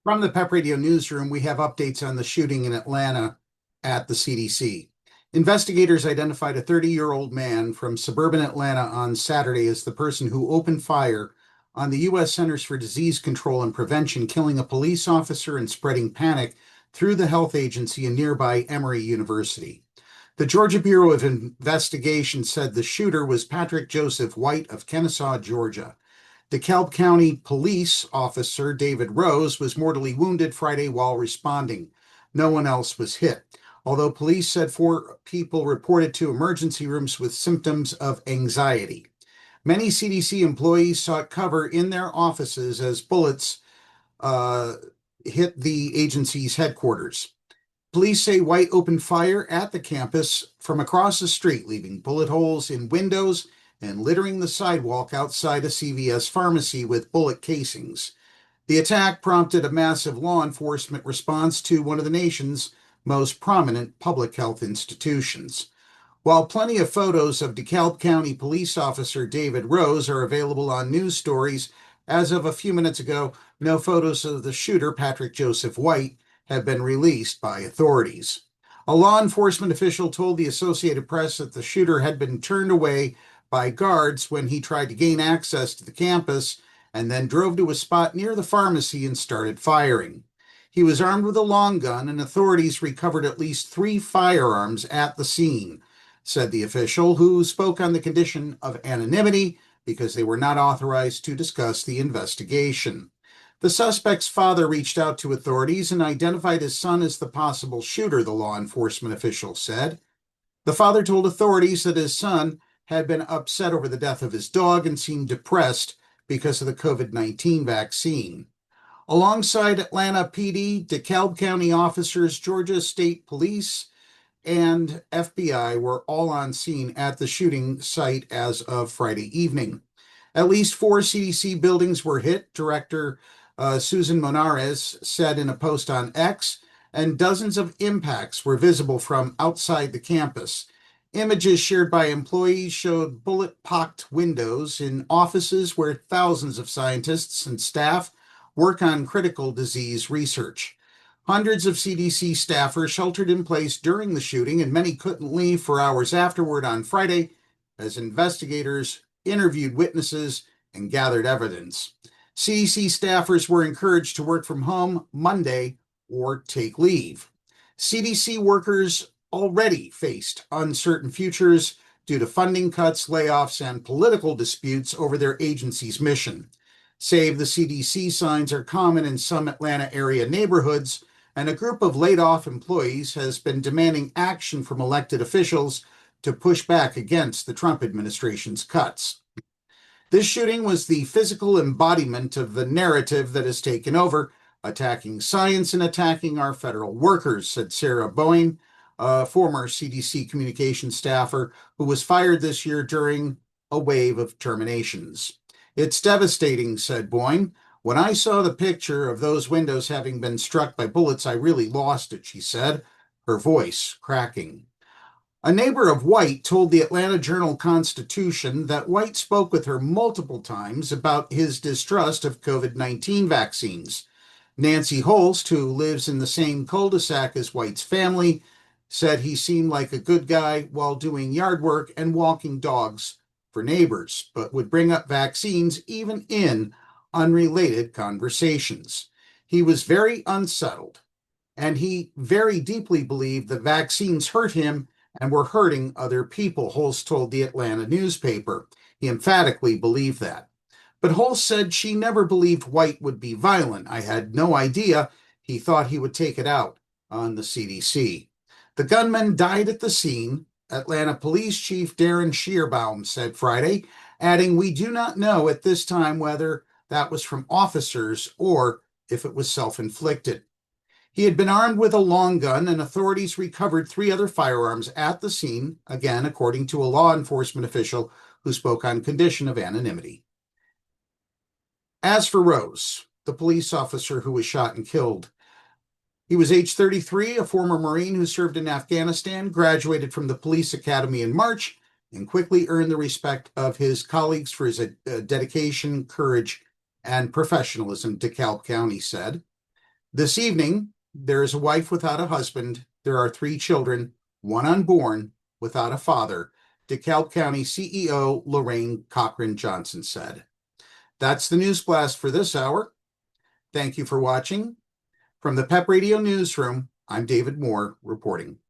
From the PEP Radio Newsroom, we have updates on the shooting in Atlanta at the CDC. Investigators identified a 30-year-old man from suburban Atlanta on Saturday as the person who opened fire on the U.S. Centers for Disease Control and Prevention, killing a police officer and spreading panic through the health agency in nearby Emory University. The Georgia Bureau of Investigation said the shooter was Patrick Joseph White of Kennesaw, Georgia. DeKalb County Police Officer David Rose was mortally wounded Friday while responding. No one else was hit, although police said 4 people reported to emergency rooms with symptoms of anxiety. Many CDC employees sought cover in their offices as bullets hit the agency's headquarters. Police say White opened fire at the campus from across the street, leaving bullet holes in windows and littering the sidewalk outside a CVS pharmacy with bullet casings. The attack prompted a massive law enforcement response to one of the nation's most prominent public health institutions. While plenty of photos of DeKalb County Police Officer David Rose are available on news stories, as of a few minutes ago, no photos of the shooter, Patrick Joseph White, have been released by authorities. A law enforcement official told the Associated Press that the shooter had been turned away by guards when he tried to gain access to the campus and then drove to a spot near the pharmacy and started firing. He was armed with a long gun, and authorities recovered at least 3 firearms at the scene, said the official, who spoke on the condition of anonymity because they were not authorized to discuss the investigation. The suspect's father reached out to authorities and identified his son as the possible shooter, the law enforcement official said. The father told authorities that his son had been upset over the death of his dog and seemed depressed because of the COVID-19 vaccine. Alongside Atlanta PD, DeKalb County officers, Georgia State Police, and FBI were all on scene at the shooting site as of Friday evening. At least 4 CDC buildings were hit, Director Susan Monares said in a post on X, and dozens of impacts were visible from outside the campus. Images shared by employees showed bullet-pocked windows in offices where thousands of scientists and staff work on critical disease research. Hundreds of CDC staffers sheltered in place during the shooting, and many couldn't leave for hours afterward on Friday as investigators interviewed witnesses and gathered evidence. CDC staffers were encouraged to work from home Monday or take leave. CDC workers already faced uncertain futures due to funding cuts, layoffs, and political disputes over their agency's mission. Save the CDC signs are common in some Atlanta area neighborhoods, and a group of laid-off employees has been demanding action from elected officials to push back against the Trump administration's cuts. This shooting was the physical embodiment of the narrative that has taken over, attacking science and attacking our federal workers, said Sarah Boeing, a former CDC communications staffer who was fired this year during a wave of terminations. It's devastating, said Boyne. When I saw the picture of those windows having been struck by bullets, I really lost it, she said, her voice cracking. A neighbor of White told the Atlanta Journal-Constitution that White spoke with her multiple times about his distrust of COVID-19 vaccines. Nancy Holst, who lives in the same cul-de-sac as White's family, said he seemed like a good guy while doing yard work and walking dogs for neighbors, but would bring up vaccines even in unrelated conversations. He was very unsettled, and he very deeply believed that vaccines hurt him and were hurting other people, Holst told the Atlanta newspaper. He emphatically believed that. But Holst said she never believed White would be violent. I had no idea he thought he would take it out on the CDC. The gunman died at the scene, Atlanta Police Chief Darren Shearbaum said Friday, adding, "We do not know at this time whether that was from officers or if it was self-inflicted." He had been armed with a long gun, and authorities recovered 3 other firearms at the scene, again, according to a law enforcement official who spoke on condition of anonymity. As for Rose, the police officer who was shot and killed, he was age 33, a former Marine who served in Afghanistan, graduated from the police academy in March, and quickly earned the respect of his colleagues for his dedication, courage, and professionalism, DeKalb County said. This evening, there is a wife without a husband. There are 3 children, one unborn, without a father, DeKalb County CEO Lorraine Cochran Johnson said. That's the news blast for this hour. Thank you for watching. From the PEP Radio Newsroom, I'm David Moore reporting.